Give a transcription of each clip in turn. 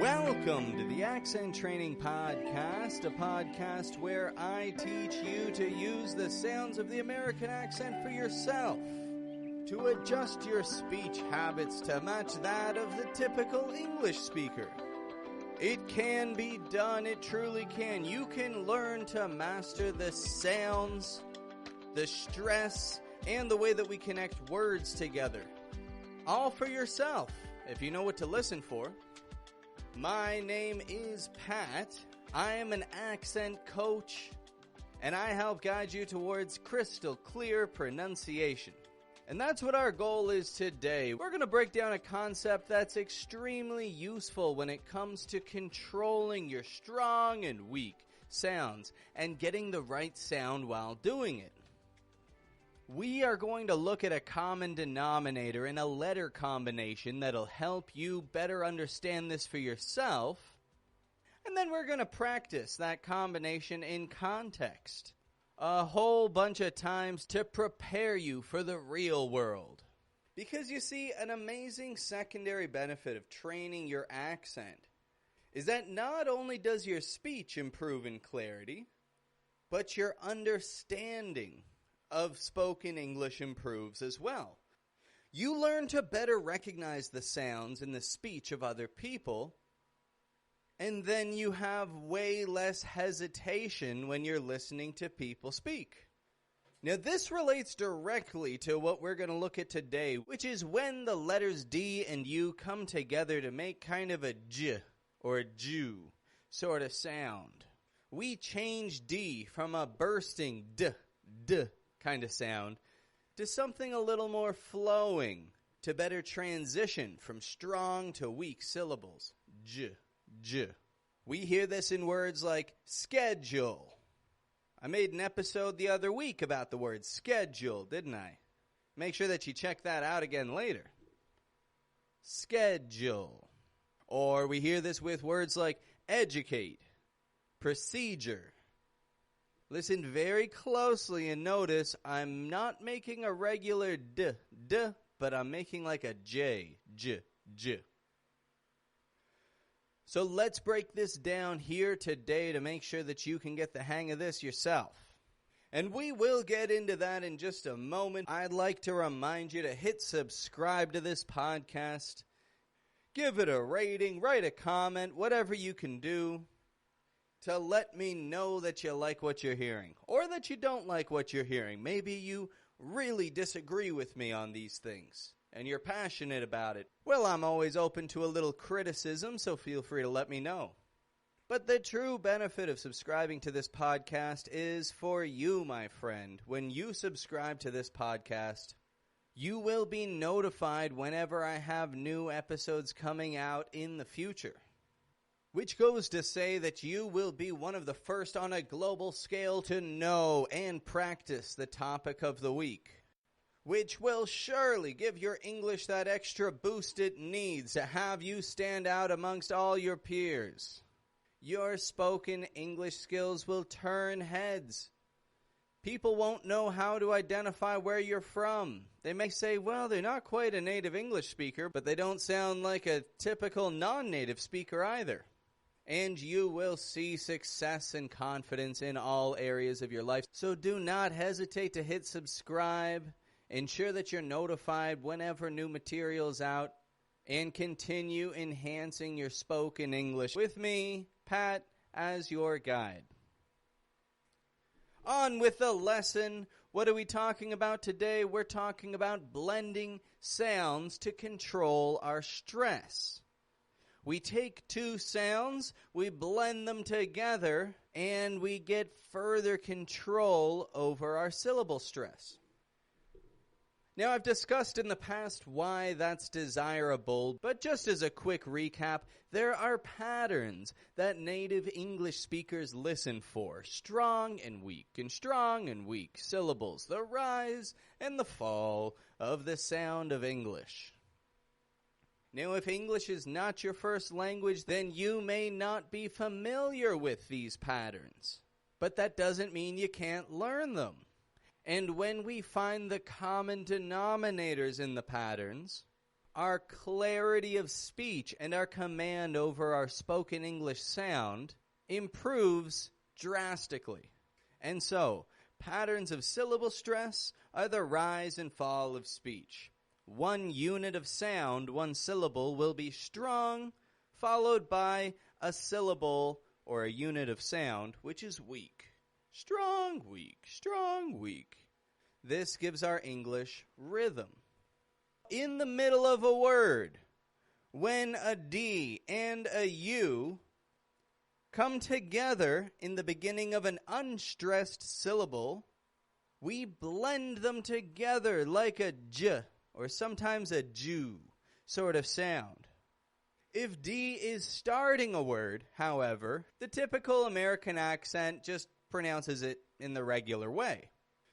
Welcome to the Accent Training Podcast, a podcast where I teach you to use the sounds of the American accent for yourself, to adjust your speech habits to match that of the typical English speaker. It can be done, it truly can. You can learn to master the sounds, the stress, and the way that we connect words together. All for yourself, if you know what to listen for. My name is Pat. I am an accent coach, and I help guide you towards crystal clear pronunciation. And that's what our goal is today. We're going to break down a concept that's extremely useful when it comes to controlling your strong and weak sounds and getting the right sound while doing it. We are going to look at a common denominator and a letter combination that'll help you better understand this for yourself. And then we're going to practice that combination in context a whole bunch of times to prepare you for the real world. Because you see, an amazing secondary benefit of training your accent is that not only does your speech improve in clarity, but your understanding of spoken English improves as well. You learn to better recognize the sounds in the speech of other people, and then you have way less hesitation when you're listening to people speak. Now, this relates directly to what we're going to look at today, which is when the letters D and U come together to make kind of a J or a Jew sort of sound. We change D from a bursting D kind of sound to something a little more flowing to better transition from strong to weak syllables. J. We hear this in words like schedule. I made an episode the other week about the word schedule, didn't I? Make sure that you check that out again later. Schedule. Or we hear this with words like educate, procedure. Listen very closely and notice I'm not making a regular D, but I'm making like a J. So let's break this down here today to make sure that you can get the hang of this yourself. And we will get into that in just a moment. I'd like to remind you to hit subscribe to this podcast. Give it a rating, write a comment, whatever you can do to let me know that you like what you're hearing or that you don't like what you're hearing. Maybe you really disagree with me on these things and you're passionate about it. Well, I'm always open to a little criticism, so feel free to let me know. But the true benefit of subscribing to this podcast is for you, my friend. When you subscribe to this podcast, you will be notified whenever I have new episodes coming out in the future. Which goes to say that you will be one of the first on a global scale to know and practice the topic of the week, which will surely give your English that extra boost it needs to have you stand out amongst all your peers. Your spoken English skills will turn heads. People won't know how to identify where you're from. They may say, well, they're not quite a native English speaker, but they don't sound like a typical non-native speaker either. And you will see success and confidence in all areas of your life. So do not hesitate to hit subscribe. Ensure that you're notified whenever new material is out. And continue enhancing your spoken English with me, Pat, as your guide. On with the lesson. What are we talking about today? We're talking about blending sounds to control our stress. We take two sounds, we blend them together, and we get further control over our syllable stress. Now, I've discussed in the past why that's desirable, but just as a quick recap, there are patterns that native English speakers listen for. Strong and weak syllables, the rise and the fall of the sound of English. Now, if English is not your first language, then you may not be familiar with these patterns. But that doesn't mean you can't learn them. And when we find the common denominators in the patterns, our clarity of speech and our command over our spoken English sound improves drastically. And so, patterns of syllable stress are the rise and fall of speech. One unit of sound, one syllable, will be strong, followed by a syllable or a unit of sound, which is weak. Strong, weak, strong, weak. This gives our English rhythm. In the middle of a word, when a D and a U come together in the beginning of an unstressed syllable, we blend them together like a J or sometimes a Jew sort of sound. If D is starting a word, however, the typical American accent just pronounces it in the regular way.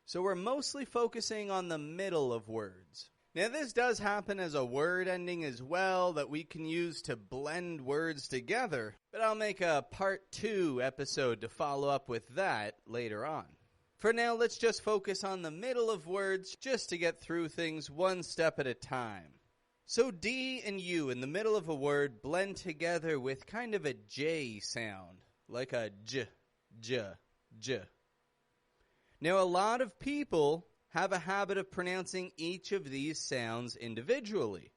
So we're mostly focusing on the middle of words. Now this does happen as a word ending as well that we can use to blend words together, but I'll make a part 2 episode to follow up with that later on. For now, let's just focus on the middle of words just to get through things one step at a time. So D and U in the middle of a word blend together with kind of a J sound, like a J, J, J. Now a lot of people have a habit of pronouncing each of these sounds individually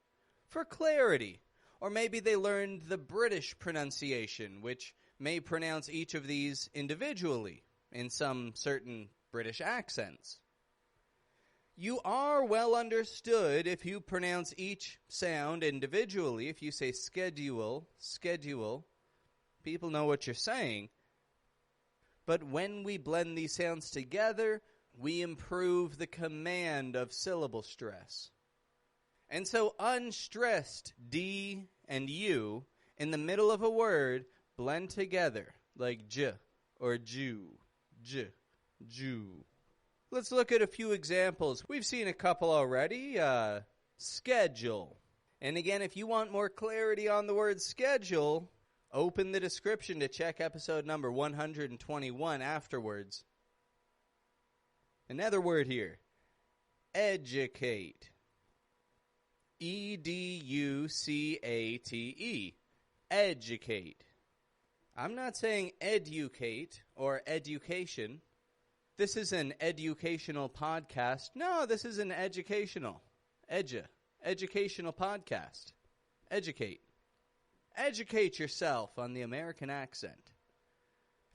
for clarity, or maybe they learned the British pronunciation, which may pronounce each of these individually in some certain British accents. You are well understood if you pronounce each sound individually. If you say schedule, schedule, people know what you're saying. But when we blend these sounds together, we improve the command of syllable stress. And so unstressed D and U in the middle of a word blend together like J or Jew, J, Jew. Let's look at a few examples. We've seen a couple already. Schedule. And again, if you want more clarity on the word schedule, open the description to check episode number 121 afterwards. Another word here. Educate. E-D-U-C-A-T-E. Educate. I'm not saying educate or education. This is an educational podcast. No, this is an educational. Educational podcast. Educate. Educate yourself on the American accent.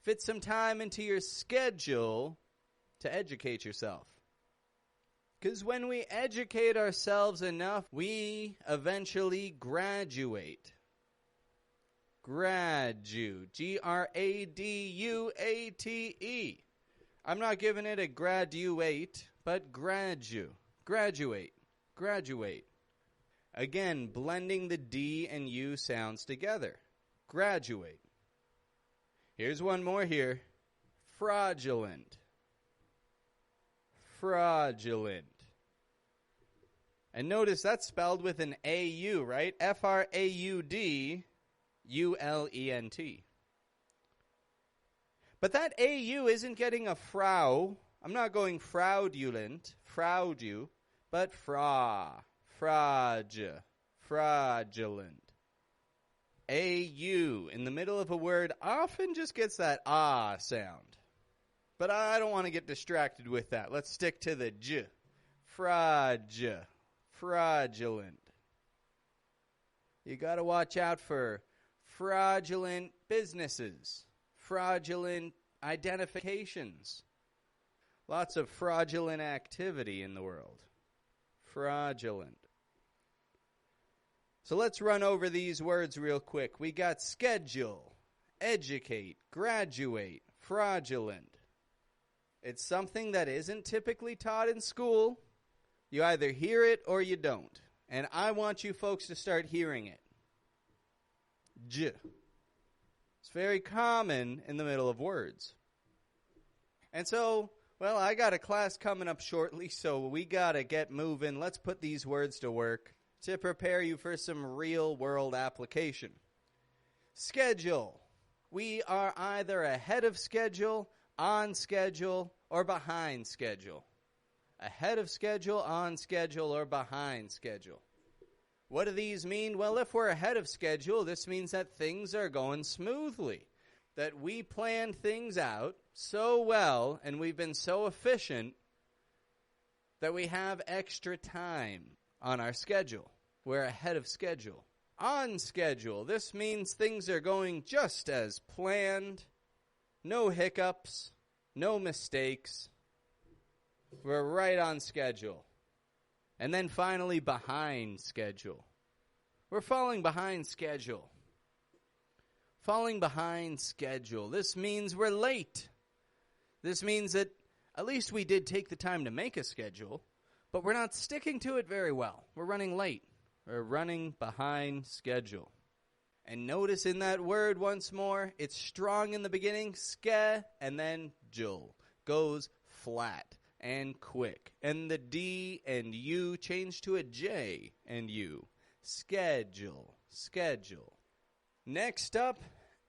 Fit some time into your schedule to educate yourself. Because when we educate ourselves enough, we eventually graduate. G-R-A-D-U-A-T-E. I'm not giving it a graduate, but graduate. Again, blending the D and U sounds together. Graduate. Here's one more here. Fraudulent. And notice that's spelled with an A-U, right? F-R-A-U-D-U-L-E-N-T. But that A-U isn't getting a frau. I'm not going fraudulent, but fraudulent. A-U in the middle of a word often just gets that ah sound. But I don't want to get distracted with that. Let's stick to the J. Fraudulent. You got to watch out for fraudulent businesses, fraudulent identifications. Lots of fraudulent activity in the world. Fraudulent. So let's run over these words real quick. We got schedule, educate, graduate, fraudulent. It's something that isn't typically taught in school. You either hear it or you don't. And I want you folks to start hearing it. J. It's very common in the middle of words. And so, well, I got a class coming up shortly, so we got to get moving. Let's put these words to work to prepare you for some real-world application. Schedule. We are either ahead of schedule, on schedule, or behind schedule. Ahead of schedule, on schedule, or behind schedule. What do these mean? Well, if we're ahead of schedule, this means that things are going smoothly, that we planned things out so well and we've been so efficient that we have extra time on our schedule. We're ahead of schedule. On schedule, this means things are going just as planned, no hiccups, no mistakes. We're right on schedule. And then finally, behind schedule. We're falling behind schedule. Falling behind schedule. This means we're late. This means that at least we did take the time to make a schedule, but we're not sticking to it very well. We're running late. We're running behind schedule. And notice in that word once more, it's strong in the beginning, ske, and then jul. Goes flat and quick. And the D and U change to a J and U. Schedule. Schedule. Next up,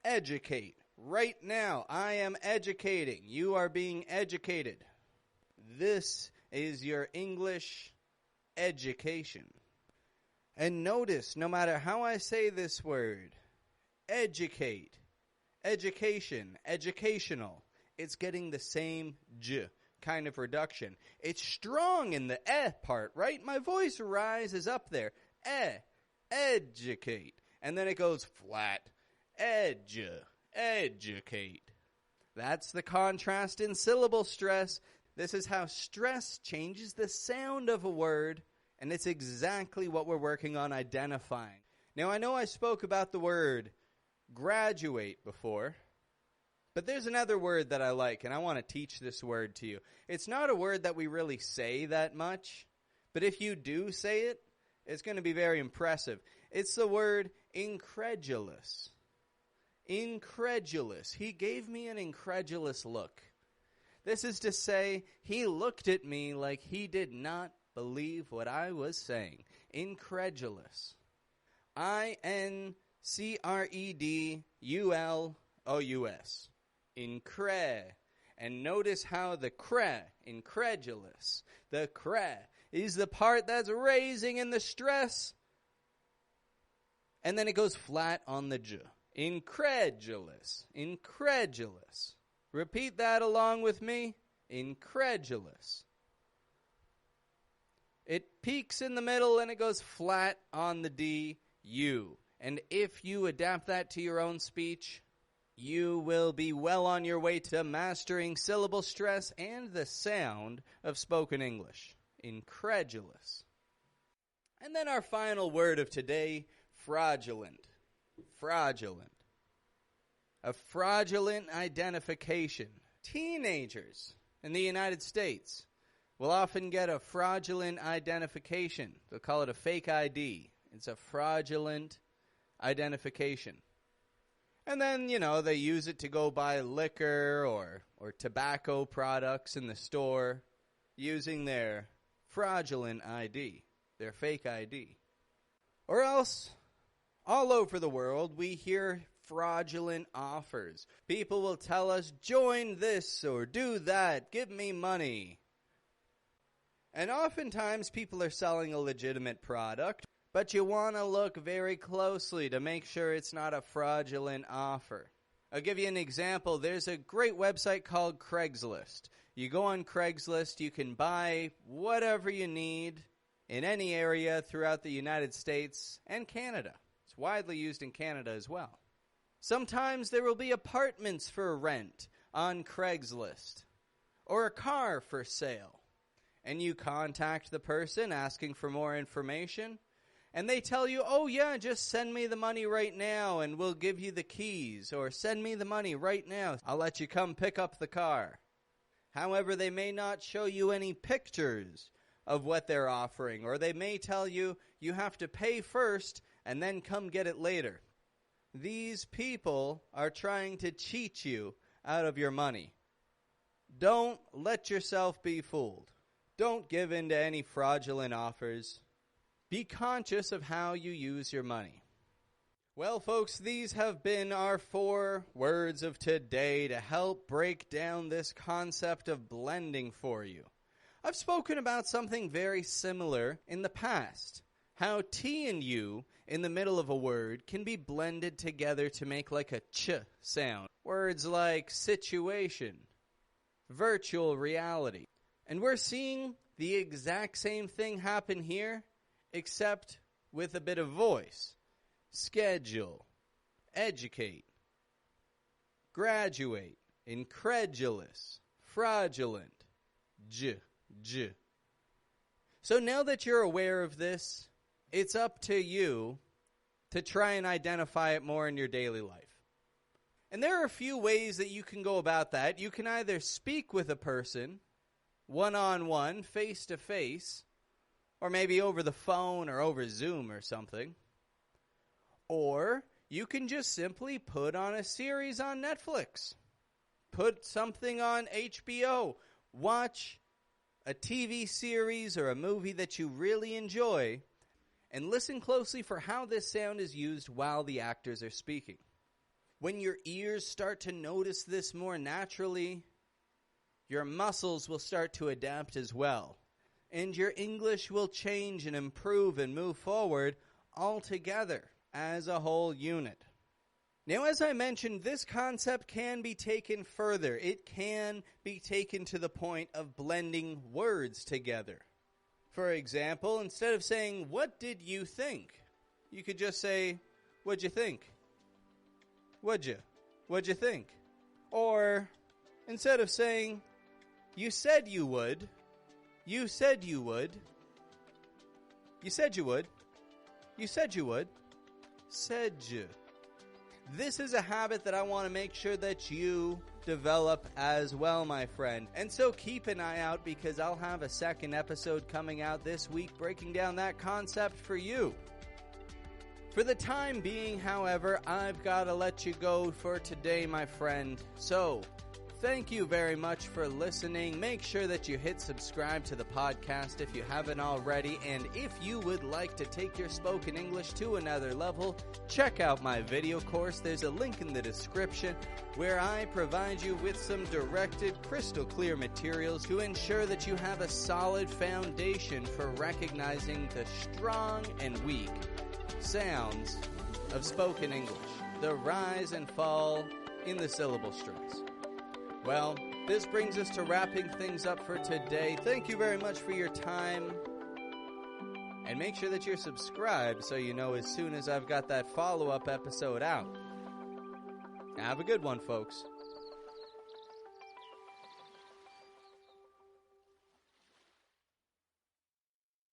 educate. Right now, I am educating. You are being educated. This is your English education. And notice, no matter how I say this word, educate, education, educational, it's getting the same j kind of reduction. It's strong in the part, right? My voice rises up there. Educate. And then it goes flat. Educate. That's the contrast in syllable stress. This is how stress changes the sound of a word, and it's exactly what we're working on identifying. Now, I know I spoke about the word graduate before, but there's another word that I like, and I want to teach this word to you. It's not a word that we really say that much, but if you do say it, it's going to be very impressive. It's the word incredulous. Incredulous. He gave me an incredulous look. This is to say, he looked at me like he did not believe what I was saying. Incredulous. INCREDULOUS. Incre. And notice how the cre, incredulous, the cre is the part that's raising in the stress. And then it goes flat on the j. Incredulous. Incredulous. Repeat that along with me. Incredulous. It peaks in the middle and it goes flat on the D, U. And if you adapt that to your own speech, you will be well on your way to mastering syllable stress and the sound of spoken English. Incredulous. And then our final word of today, fraudulent. Fraudulent. A fraudulent identification. Teenagers in the United States will often get a fraudulent identification. They'll call it a fake ID. It's a fraudulent identification. And then, they use it to go buy liquor or tobacco products in the store using their fraudulent ID, their fake ID. Or else, all over the world, we hear fraudulent offers. People will tell us, join this or do that, give me money. And oftentimes people are selling a legitimate product, but you want to look very closely to make sure it's not a fraudulent offer. I'll give you an example. There's a great website called Craigslist. You go on Craigslist, you can buy whatever you need in any area throughout the United States and Canada. It's widely used in Canada as well. Sometimes there will be apartments for rent on Craigslist or a car for sale. And you contact the person asking for more information, and they tell you, oh yeah, just send me the money right now and we'll give you the keys, or send me the money right now, I'll let you come pick up the car. However, they may not show you any pictures of what they're offering, or they may tell you, you have to pay first and then come get it later. These people are trying to cheat you out of your money. Don't let yourself be fooled. Don't give in to any fraudulent offers. Be conscious of how you use your money. Well, folks, these have been our 4 words of today to help break down this concept of blending for you. I've spoken about something very similar in the past. how T and U in the middle of a word can be blended together to make like a ch sound. Words like situation, virtual reality. And we're seeing the exact same thing happen here, except with a bit of voice. Schedule, educate, graduate, incredulous, fraudulent, j. So now that you're aware of this, it's up to you to try and identify it more in your daily life. And there are a few ways that you can go about that. You can either speak with a person, one-on-one, face-to-face, or maybe over the phone or over Zoom or something. Or you can just simply put on a series on Netflix. Put something on HBO. Watch a TV series or a movie that you really enjoy, and listen closely for how this sound is used while the actors are speaking. When your ears start to notice this more naturally, your muscles will start to adapt as well, and your English will change and improve and move forward all together as a whole unit. Now, as I mentioned, this concept can be taken further. It can be taken to the point of blending words together. For example, instead of saying, "What did you think?" you could just say, "What'd you think?" What'd you think? Or instead of saying, "You said you would," "You said you would," "You said you would," "You said you would," "Said you." This is a habit that I want to make sure that you develop as well, my friend. And so keep an eye out, because I'll have a second episode coming out this week breaking down that concept for you. For the time being, however, I've got to let you go for today, my friend. So, thank you very much for listening. Make sure that you hit subscribe to the podcast if you haven't already. And if you would like to take your spoken English to another level, check out my video course. There's a link in the description where I provide you with some directed, crystal clear materials to ensure that you have a solid foundation for recognizing the strong and weak sounds of spoken English, the rise and fall in the syllable stress. Well, this brings us to wrapping things up for today. Thank you very much for your time. And make sure that you're subscribed so you know as soon as I've got that follow-up episode out. Have a good one, folks.